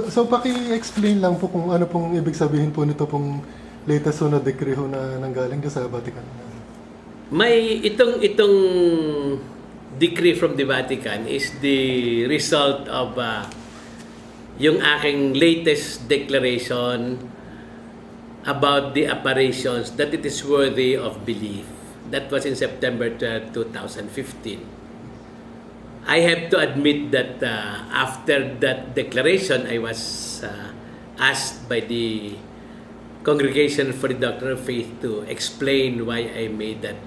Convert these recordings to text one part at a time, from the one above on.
So paki-explain lang po kung ano pong ibig sabihin po nito pong latest na decree ho na nanggaling sa Vatican. May itong decree from the Vatican is the result of yung aking latest declaration about the apparitions that it is worthy of belief. That was in September 12, 2015. I have to admit that after that declaration, I was asked by the Congregation for the Doctrine of Faith to explain why I made that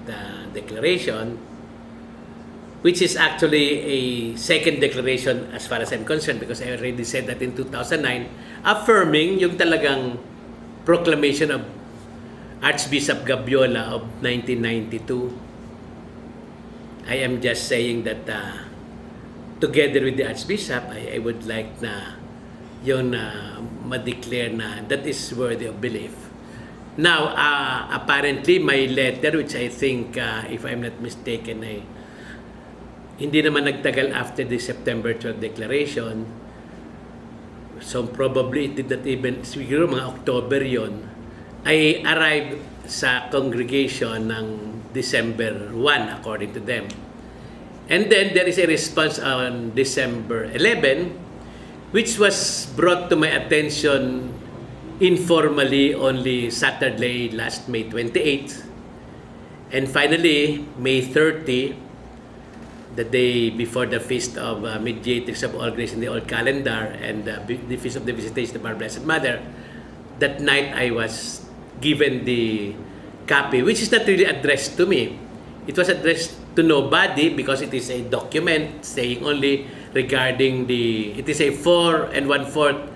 declaration, which is actually a second declaration as far as I'm concerned, because I already said that in 2009, affirming yung talagang proclamation of Archbishop Gabiola of 1992. I am just saying that together with the Archbishop, I would like na yun ma-declare na that is worthy of belief. Now, apparently, my letter, which I think, if I'm not mistaken, ay hindi naman nagtagal after the September 12 declaration. So, probably it did not even, siguro mga October yon, I arrived sa congregation ng December 1, according to them. And then, there is a response on December 11, which was brought to my attention informally only Saturday, last May 28th. And finally, May 30, the day before the Feast of Mediatrix of All Grace in the Old Calendar and the Feast of the Visitation of Our Blessed Mother, that night I was given the copy, which is not really addressed to me. It was addressed to nobody because it is a document saying only regarding it is a 4 1/4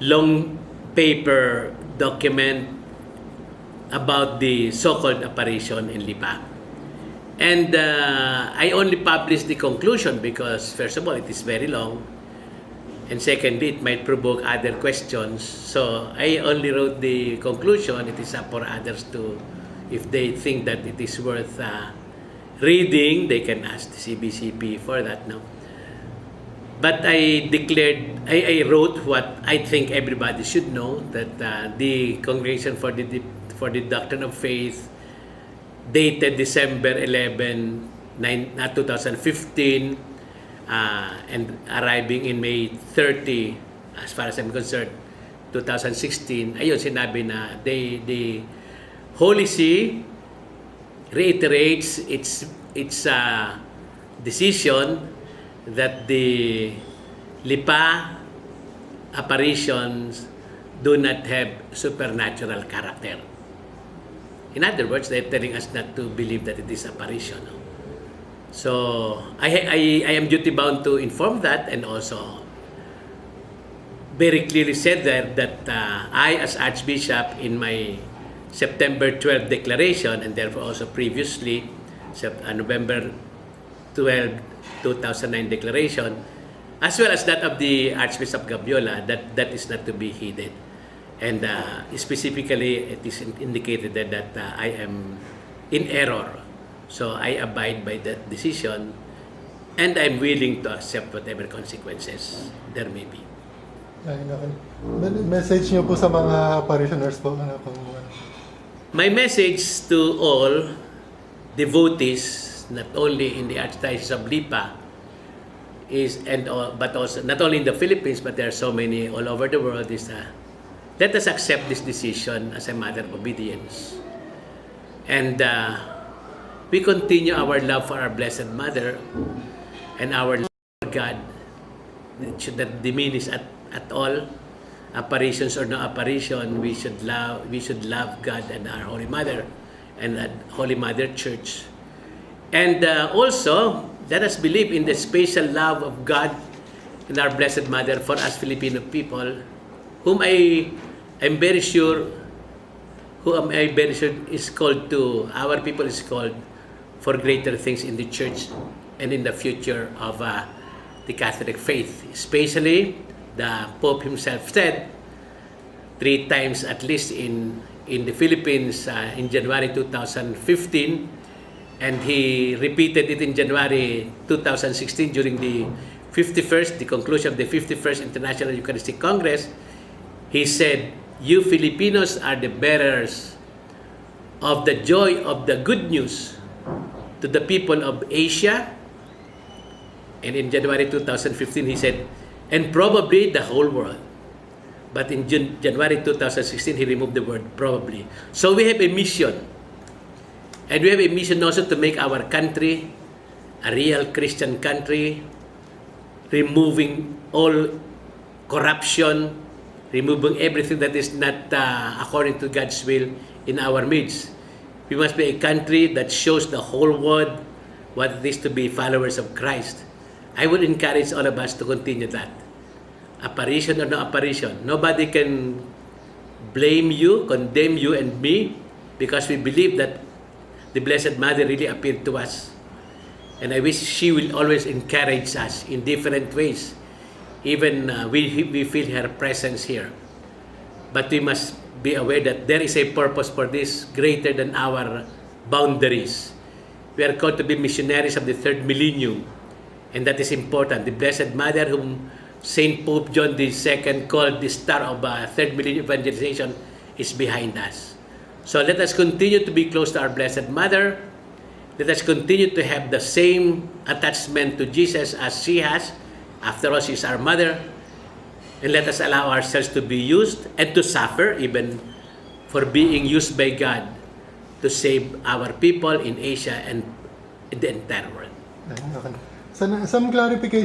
long paper document about the so-called apparition in Lipa. And I only published the conclusion because, first of all, it is very long. And secondly, it might provoke other questions. So I only wrote the conclusion. It is up for others to, if they think that it is worth reading, they can ask the CBCP for that now. But I wrote what I think everybody should know, that the Congregation for the Doctrine of Faith, dated December 11, 2015, and arriving in May 30, as far as I'm concerned, 2016, ayun, sinabi na the Holy See reiterates its decision that the Lipa apparitions do not have supernatural character. In other words, they're telling us not to believe that it is apparition. So I am duty bound to inform that, and also very clearly said there that I, as Archbishop, in my September 12 declaration, and therefore also previously November 12, 2009 declaration, as well as that of the Archbishop Gabiola, that is not to be heeded. And specifically, it is indicated that I am in error. So I abide by that decision, and I'm willing to accept whatever consequences there may be. Message niyo po sa mga parishioners po. My message to all devotees, not only in the Archdiocese of Lipa, but also not only in the Philippines, but there are so many all over the world, is let us accept this decision as a matter of obedience. And we continue our love for our Blessed Mother and our love for God. It should not diminish at all. Apparitions or no apparition, we should love God and our Holy Mother and Holy Mother Church. And also, let us believe in the special love of God and our Blessed Mother for us Filipino people, whom I am very sure is called to, our people is called for greater things in the church and in the future of the Catholic faith. Especially, the Pope himself said 3 times at least in the Philippines in January 2015, and he repeated it in January 2016 during the 51st, the conclusion of the 51st International Eucharistic Congress, he said, "You Filipinos are the bearers of the joy of the good news to the people of Asia." And in January 2015, he said, "and probably the whole world." But in January 2016, he removed the word probably. So we have a mission. And we have a mission also to make our country a real Christian country, removing all corruption, removing everything that is not according to God's will in our midst. We must be a country that shows the whole world what it is to be followers of Christ. I would encourage all of us to continue that. Apparition or no apparition, nobody can blame you, condemn you and me, because we believe that the Blessed Mother really appeared to us. And I wish she will always encourage us in different ways. Even we feel her presence here. But we must be aware that there is a purpose for this greater than our boundaries. We are called to be missionaries of the third millennium. And that is important. The Blessed Mother, whom Saint Pope John II called the star of third millennium evangelization, is behind us. So let us continue to be close to our Blessed Mother. Let us continue to have the same attachment to Jesus as she has. After all, she is our mother. And let us allow ourselves to be used and to suffer even for being used by God to save our people in Asia and in the entire world. Okay. Some clarification.